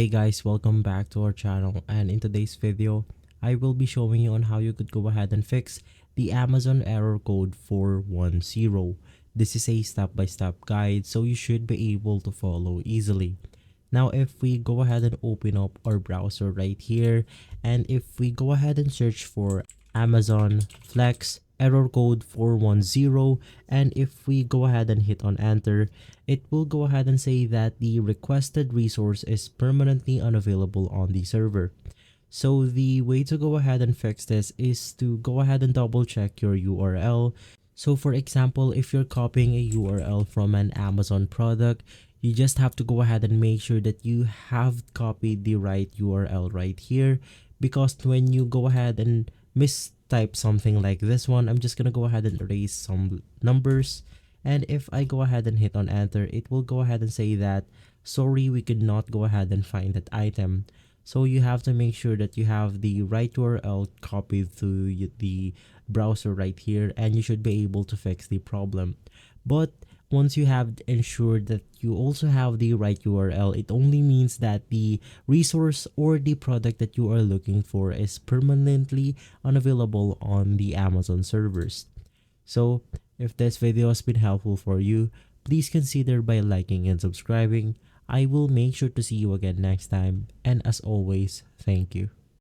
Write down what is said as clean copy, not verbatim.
Hey guys, welcome back to our channel, and in today's video, I will be showing you on how you could go ahead and fix the Amazon error code 410. This is a step-by-step guide, so you should be able to follow easily. Now, if we go ahead and open up our browser right here, and if we go ahead and search for Amazon Flex error code 410, and if we go ahead and hit on enter, it will go ahead and say that the requested resource is permanently unavailable on the server. So the way to go ahead and fix this is to go ahead and double check your URL. So for example, if you're copying a URL from an Amazon product, you just have to go ahead and make sure that you have copied the right URL right here, because when you go ahead and mistype something like this one, I'm just gonna go ahead and erase some numbers, and if I go ahead and hit on enter, it will go ahead and say that sorry, we could not go ahead and find that item. So you have to make sure that you have the right URL copied to the browser right here, and you should be able to fix the problem. But once you have ensured that you also have the right URL, it only means that the resource or the product that you are looking for is permanently unavailable on the Amazon servers. So if this video has been helpful for you, please consider by liking and subscribing. I will make sure to see you again next time, and as always, thank you.